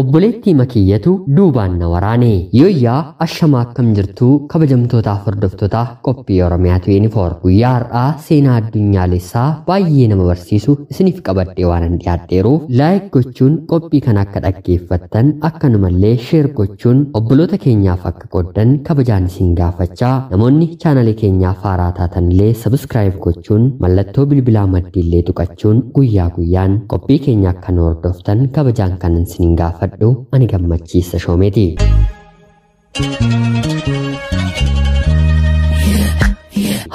obboleettii makiyyatu duubaan na waraane yooyyaa ashamaa akkam jirtu kabajamtootaa hordoftoota qophii Oromiyaatu yuunifoorm guyyaa har'aa seenaa addunyaalessaa baay'ee nama barsiisu isiniif qabadhee waan dhiyaadheeruuf laayik gochuun qophii kana akka dhaggeeffattan akkanumallee sheer gochuun obboloota keenyaaf akka qoddan kabajaan isin gaafachaa namoonni chaanalii keenyaaf haaraa taatanillee sabskraayib gochuun mallattoo bilbilaa maddiillee tuqachuun guyyaa guyyaan qophii keenya akka nu hordoftan kabajaan kan isin gaafadha ani gammachiisa shoomeeti.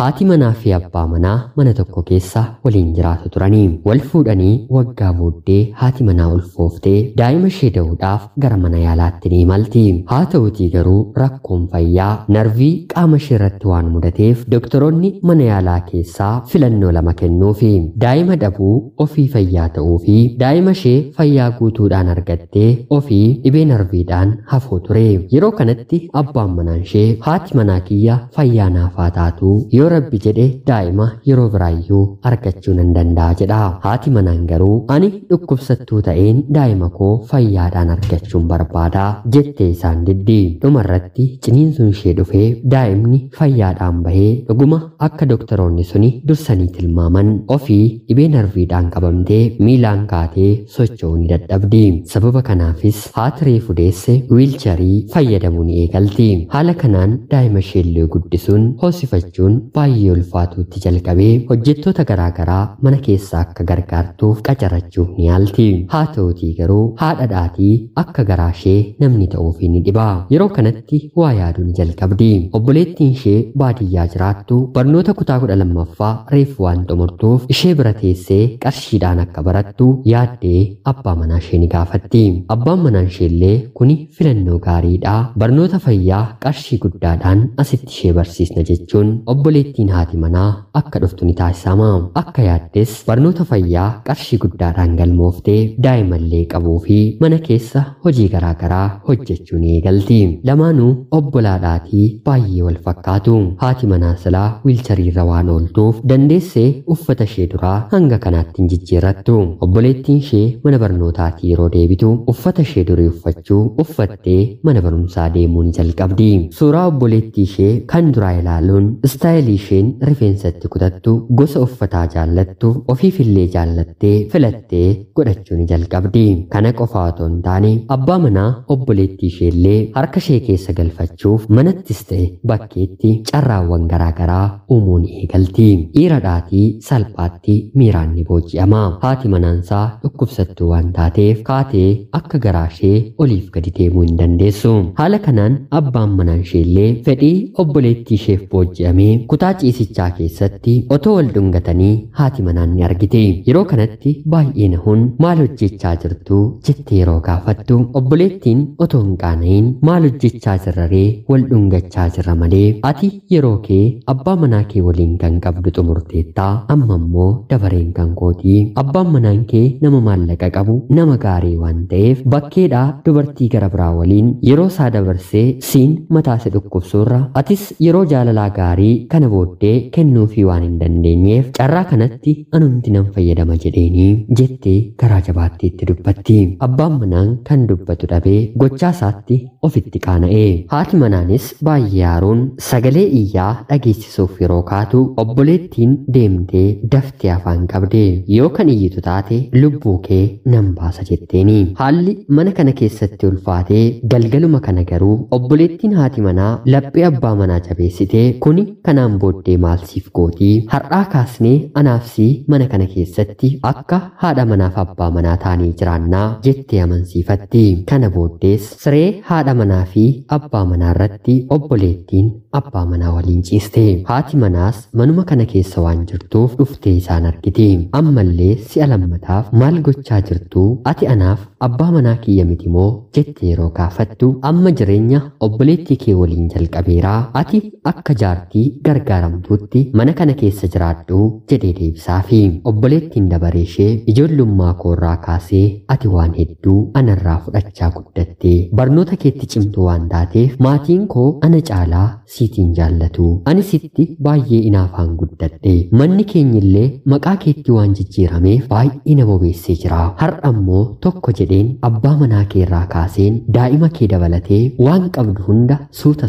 haati manaa fi abbaa manaa mana tokko keessa waliin jiraatu turanii wal fuudhanii waggaa booddee haati manaa ulfooftee daa'ima ishee da'uudhaaf gara mana yaalaatti ni imalti. haa ta'utii garuu rakkoon fayyaa narvii qaama ishee irratti waan mudateef doktoroonni mana yaalaa keessaa filannoo lama kennuufi daa'ima dhabuu ofii fayyaa ta'uu fi daa'ima ishee fayyaa guutuudhaan argattee ofii dhibee narviidhaan hafuu ture. yeroo kanatti abbaan manaa ishee haati manaa kiyya fayyaa naafaa taatu yoo rabbi jedhe daa'ima yeroo biraayyuu argachuu nan danda'a jedha. haati manaan garuu ani dhukkubsattuu ta'een daa'ima koo fayyaadhaan argachuun barbaada jettee isaan diddi. dhumarratti ciniinsuun ishee dhufee daa'imni fayyaadhaan bahee dhuguma akka doktoroonni suni dursanii tilmaaman ofii dhibee narviidhaan qabamtee miilaan kaatee socho'uu ni dadhabdi. sababa kanaafis haati reefu deesse wiilcharii fayyadamuu ni eegalti. haala kanaan daa'ima isheellee guddisuun hoosifachuun baay'ee ulfaatuutti jalqabee hojjettoota garaagaraa mana keessaa akka gargaartuuf qacarachuuf ni yaalti. haa ta'utii garuu haadhadhaatii akka garaa ishee namni ta'uuf ni dhiba. yeroo kanatti waa yaaduu ni jalqabdi. obboleettiin ishee baadiyyaa jiraattu barnoota kutaa 12ffaa reefu waan xumurtuuf ishee bira teessee qarshiidhaan akka barattu yaaddee abbaa manaa ishee ni gaafatti. abbaan manaa isheellee kuni filannoo gaariidha barnoota fayyaa qarshii guddaadhaan asitti ishee barsiisna jechuun obboleettiin haati manaa akka dhuftu ni taasisama. akka yaaddes barnoota fayyaa qarshii guddaadhaan galmooftee daa'imallee qabuu fi mana keessa hojii garaagaraa hojjechuu ni eegalti. lamaanuu obbolaadhaatii baay'ee wal fakkaatu. haati manaa silaa wiilchariirra waan ooltuuf dandeessee uffata ishee duraa hanga kanaatti hin jijjiirrattu. obboleettiin ishee mana barnootaatii yeroo deebitu uffata ishee durii uffachuu uffattee mana barumsaa deemuu ni jalqabdi. suuraa obboleettii ishee kan duraa ilaaluun istaayilii isheen rifeensatti kutattu gosa uffataa jaallattu ofiifillee jaallattee filattee godhachuu ni jalqabdi. kana qofaa otoo hin taane abbaa manaa obboleettii isheellee harka ishee keessa galfachuuf manattis ta'e bakkeetti carraawwan garaagaraa uumuu ni eegalti. dhiiradhaatii salphaatti miiraan ni booji'ama. haati manaansaa dhukkubsattuu waan taateef kaatee akka garaa ishee oliif gadi deemuu hin dandeessu. haala kanaan abbaan manaa isheellee fedhii obboleettii isheef booji'amee kutaa ciisichaa keessatti otoo wal dhungatanii haati manaan ni argite. yeroo kanatti baay'ee nahuun maal hojjechaa jirtu jettee yeroo gaafattu obboleettiin otoo hin qaana'iin maal hojjechaa jirraree wal dhungachaa jirra malee ati yeroo kee abbaa manaa kee waliin kan qabdu xumurteettaa amma immoo dabareen kan kooti. abbaan manaan kee nama maallaqa qabu nama gaarii waan ta'eef bakkeedhaa dubartii gara biraa waliin yeroo isaa dabarsee siin mataa si dhukkubsuurra atis yeroo jaalalaa gaarii kana booddee kennuufii waan hin dandeenyeef carraa kanatti anumti nan fayyadama jedheenii jettee garaa jabaatti itti dubbatti. abbaan manaan kan dubbatu dhabee gochaa isaatti ofitti qaana'e. haati manaanis baay'ee aaruun sagalee iyyaa dhageessisuuf yeroo kaatu obboleettiin deemtee daftee afaan qabde. yoo kan iyyitu taate lubbuu kee nan baasa jetteeni. haalli mana kana keessatti ulfaatee galgaluma kana garuu obboleettiin haati manaa laphee abbaa manaa jabeessitee kuni kanaan booddee maalsiif gootii har'aa kaasnee anaafsi mana kana keessatti akka haadha manaaf abbaa manaa taanii jiraannaa jettee amansiifatti. kana booddees siree haadha manaa fi abbaa manaa irratti obboleettiin abbaa manaa waliin ciiste. haati manaas manuma kana keessa waan jirtuuf dhuftee isaan argiti. ammallee si'a lammataaf maal gochaa jirtuu ati anaaf abbaa manaa kiyya miti moo jettee yeroo gaafattu amma jireenya obboleettii kee waliin jalqabeeraa ati akka jaartii gargaara gargaaramtuutti mana kana keessa jiraadhu jedhee deebisaafi. Obboleettiin dabaree ishee ijoollummaa koorraa kaasee ati waan hedduu anarraa fudhachaa guddatte. Barnoota keetti cimtuu waan taateef maatiin koo ana caalaa siitiin jaallatu. Ani sitti baay'ee inaafaan guddadhe. Manni keenyillee maqaa keetti waan jijjiirameef baay'ee na bobeessee jira. Har'a ammoo tokko jedheen abbaa manaa keerraa kaaseen daa'ima kee dabalatee waan qabdu hunda suuta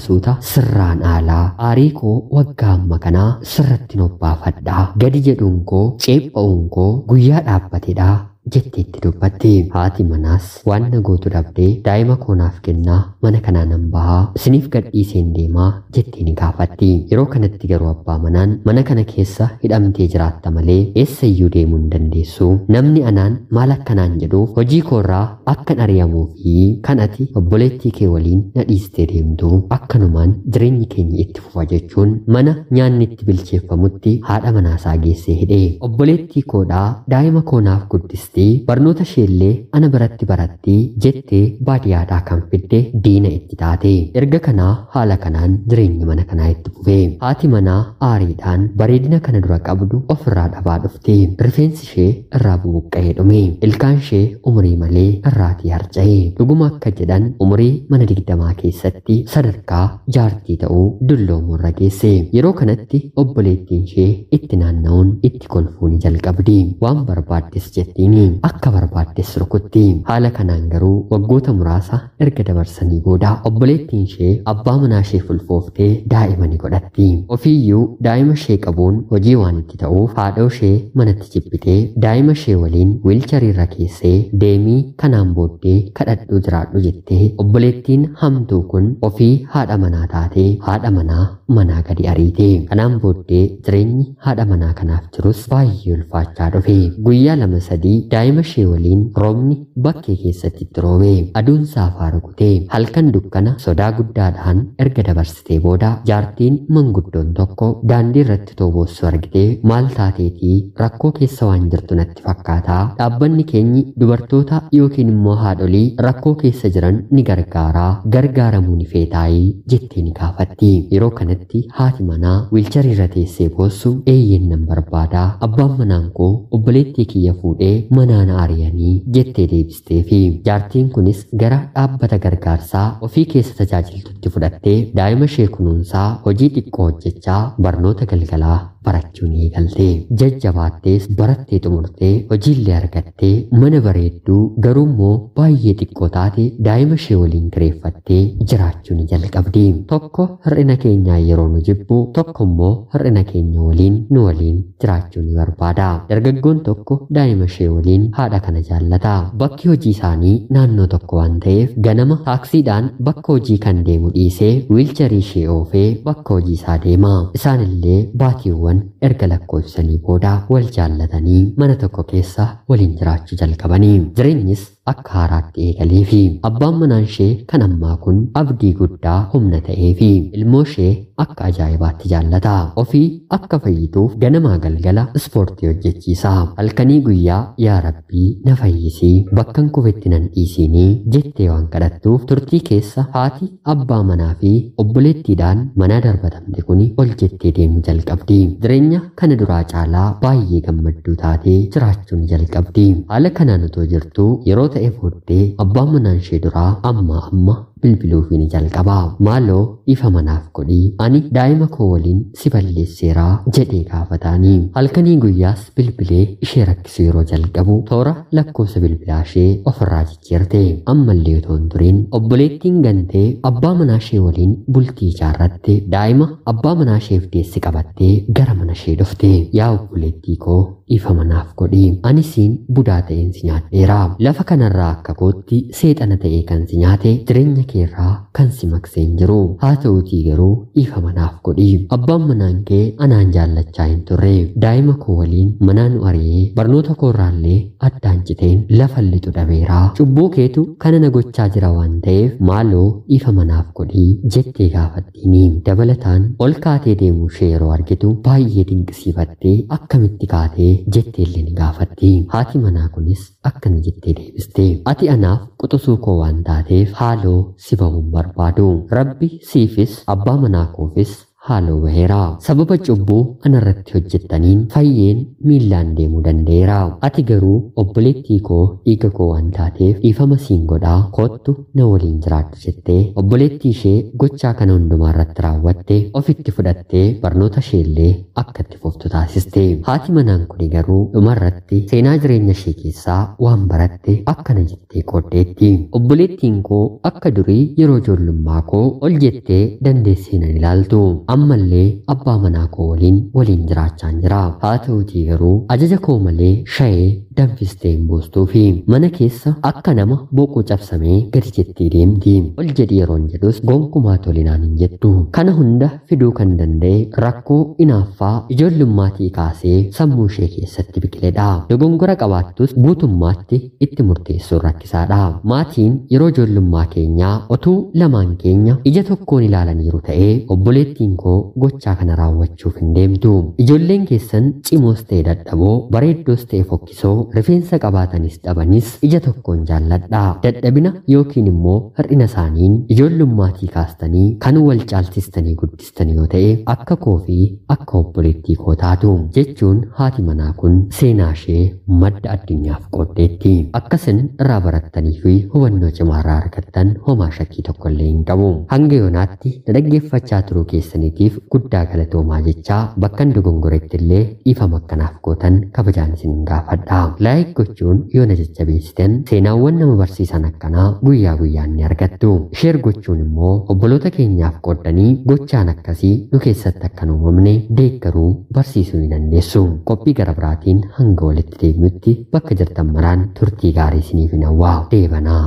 sirraan aalaa. Aarii koo waggaa amma kanaa sirratti nobbaafadha. Gadi jedhuun koo ceepha'uun koo guyyaa dhaabbatedha jetteetti dubbatte. Haati manaas waan na gootu dhabdee daa'ima koonaaf kennaa mana kanaa nan bahaa isiniif gadhiiseen deemaa jettee ni gaafatti. Yeroo kanatti garuu abbaa manaan mana kana keessa hidhamtee jiraatta malee eessayyuu deemuu hin dandeessu. Namni anaan maal akkanaan jedhuuf hojii koorraa akkan ari'amuu fi kan ati obboleettii kee waliin na dhiistee deemtu akkanumaan jireenyi keenya itti fufa jechuun mana nyaanni itti bilcheeffamutti haadha manaasaa geessee hidhe. Obboleettii koodhaa daa'ima koonaaf guddiste. Barnoota isheellee ana biratti baratti jettee baadiyyaadhaa kan fidde diina itti taate. Erga kanaa haala kanaan jireenyi mana kanaa itti fufee. Haati manaa aariidhaan bareedina kana dura qabdu ofirraa dhabaa dhufte. Rifeensi ishee irraa bubuqqa'ee dhume. Ilkaan ishee umurii malee irraatii harca'e. Dhuguma akka jedhan umurii mana 20 keessatti sadarkaa jaartii ta'uu dulloomuurra geesse. Yeroo kanatti obboleettiin ishee itti naanna'uun itti kolfuu ni jalqabdi. Waan barbaaddes jettiin akka barbaaddes rukutti. Haala kanaan garuu waggoota muraasa erga dabarsanii booda obboleettiin ishee abbaa manaa ishee fulfooftee daa'ima ni godhatti. Ofiiyyuu daa'ima ishee qabuun hojii waan itti ta'uuf haadha ishee manatti jibbitee daa'ima ishee waliin wiilchariirra keessee deemii kanaan booddee kadhadhuu jiraadhu jettee obboleettiin hamtuu kun ofii haadha manaa taatee haadha manaa gadi ariite. Kanaan booddee jireenyi haadha manaa kanaaf jirus baay'ee ulfaachaa dhufe. Guyyaa 2-3 daa'ima ishee waliin roobni bakkee keessatti itti roobe. Aduun saafaa rukutee halkan dukkana sodaa guddaadhaan erga dabarsitee booda jaartiin manguddoon tokko daandii irratti tooboossu argitee maal taateetii rakkoo keessa waan jirtu natti fakkaataa. Dhaabbanni keenyi dubartoota yookiin immoo haadholii rakkoo keessa jiran ni gargaaraa gargaaramuu ni feetaayii jettee ni gaafatti. Yeroo kanatti haati manaa wiilchariirra teessee boossu eeyyeen nan barbaadaa abbaan manaan koo obboleettii kiyya fuudhee manaan ari'anii jettee deebistee fi jaartiin kunis gara dhaabbata gargaarsaa ofii keessa tajaajiltutti fudhattee daa'ima ishee kunuunsaa hojii xiqqoo hojjechaa barnoota galgalaa barachuun eegalte. Jajjabaattees barattee xumurtee hojiillee argattee mana bareedduu garuu immoo baay'ee xiqqoo taate daa'ima ishee waliin kireeffattee jiraachuu jalqabdi. Tokko hir'ina keenyaa yeroo nu jibbu tokko immoo hir'ina keenya waliin nu waliin jiraachuu ni barbaada. Dargaggoon tokko daa'ima ishee waliin haadha kana jaallata. Bakki hojii isaanii naannoo tokko waan ta'eef ganama taaksiidhaan bakka hojii kan deemu dhiisee wiilcharii ishee oofee bakka hojii isaa deema. Isaanillee baatiiwwan erga lakkoofsanii booda wal jaallatanii mana tokko keessa waliin jiraachuu jalqabanii. Jireenyis akka haaraatti eegalee fi abbaan manaan ishee kan ammaa kun abdii guddaa humna ta'ee fi ilmoo ishee akka ajaa'ibaatti jaallata. Ofii akka fayyituuf ganamaa galgala ispoortii hojjechiisa. Halkanii guyyaa yaa rabbii na fayyisii bakkan kufetti nan dhiisinii jettee waan kadhattuuf turtii keessa haati abbaa manaa fi obboleettiidhaan mana darbatamte kuni ol jettee deemuu jalqabdi. Jireenya kana duraa caalaa baay'ee gammadduu taatee jiraachuun jalqabdi. Haala kanaan utoo jirtu yeroo ta'e booddee abbaan manaan ishee duraa amma bilbiluufii ni jalqaba. Maaloo ifa manaaf godhii ani daa'ima koo waliin si balleesseeraa jedhee gaafataanii. Halkanii guyyaas bilbilee ishee rakkisu yeroo jalqabu toora lakkoofsa bilbilaa ishee ofirraa jijjiirte. Ammallee otoo hin turiin obboleettiin gantee abbaa manaa ishee waliin bultii ijaarratte daa'ima abbaa manaa isheef deessi qabattee gara mana ishee dhufte. Yaa obboleettii koo ifa manaaf godhii ani siin budaa ta'een si nyaadheera. Lafa kanarraa akka kootti seexana ta'ee kan si nyaate jireenya keerraa kan si makseen jiru. Haa ta'uutii garuu ifa manaaf godhii. Abbaan manaan kee anaan jaallachaa hin turre. Daa'ima koo waliin manaan ari'ee barnoota koorraallee addaan citeen lafa lixu dhabeera. Cubbuu keetu kana na gochaa jira waan ta'eef maaloo ifa manaaf godhii jettee gaafattiini. Dabalataan ol kaatee deemuu ishee yeroo argitu baay'ee dinqisiifattee akkamitti kaatee jetteellee ni gaafatti. Haati manaa kunis akkana jettee deebiste. Ati anaaf quxisuu koo waan taateef haaloo si bahuun barbaadu. Rabbi siifis abbaa manaa koofis haaloo baheera. Sababa cubbuu anarratti hojjettaniin fayyeen miillaan deemuu danda'eera. Ati garuu obboleettii koo dhiiga koo waan taateef dhiifama siin godhaa kottu na waliin jiraadhu jettee obboleettii ishee gochaa kana hundumaa irratti raawwatte ofitti fudhattee barnoota isheellee akka itti fuftu taasiste. Haati manaan kuni garuu dhumarratti seenaa jireenya ishee keessaa waan baratte akkana jettee qooddeetti. Obboleettiin koo akka durii yeroo ijoollummaa koo ol jettee dandeessee nan ilaaltu. Ammallee abbaa manaa koo waliin jiraachaan jira. Haa ta'uutii garuu ajaja koo malee shayee danfistee hin buustuufi mana keessa akka nama boqoo cabsamee gadi jettee deemti. Ol jedhi yeroon jedhus gonkumaa tolinaan hin jettu. Kana hunda fiduu kan danda'e rakkoo inaaffaa ijoollummaatii kaasee sammuu ishee keessatti biqiledha. Dogongora qabaattus guutummaatti itti murteessuun rakkisaadha. Maatiin yeroo ijoollummaa keenyaa otuu lamaan keenya ija tokkoon ilaalaniiru ta'ee obboleettiin koo gochaa kana raawwachuuf hin deemtu. Ijoolleen keessan cimoos ta'e dadhaboo bareeddoos ta'e fokkisoo rifeensa qabaatanis dhabanis ija tokkoon jaalladha. Dadhabina yookiin immoo hir'ina isaaniin ijoollummaatii kaastanii kan wal caalchistanii guddistanii yoo ta'e akka koo fi akka obboleettii koo taatu jechuun haati manaa kun seenaa ishee madda addunyaaf qooddeetti. Akkasin irraa barattanii fi hubannoo cimaa irraa argattan homaa shakkii tokko illee hin qabu. Hanga yoonaatti dhaggeeffachaa turuu keessaniitiif guddaa galatoomaa jechaa bakkan dogongoretti illee dhiifama akkanaaf gootan kabajaan isin gaafadha. Laayik gochuun yoo na jajjabeessitan seenaawwan nama barsiisan akkanaa guyyaa guyyaan ni argattu. Sheer gochuun immoo obboloota keenyaaf qooddanii gochaan akkasii nu keessatti akka hin uumamne deeggaruu barsiisuu ni dandeessu. Qophii gara biraatiin hanga walitti deebinutti bakka jirtan maraan turtii gaarii isiniif hawwaa. Deebanaa.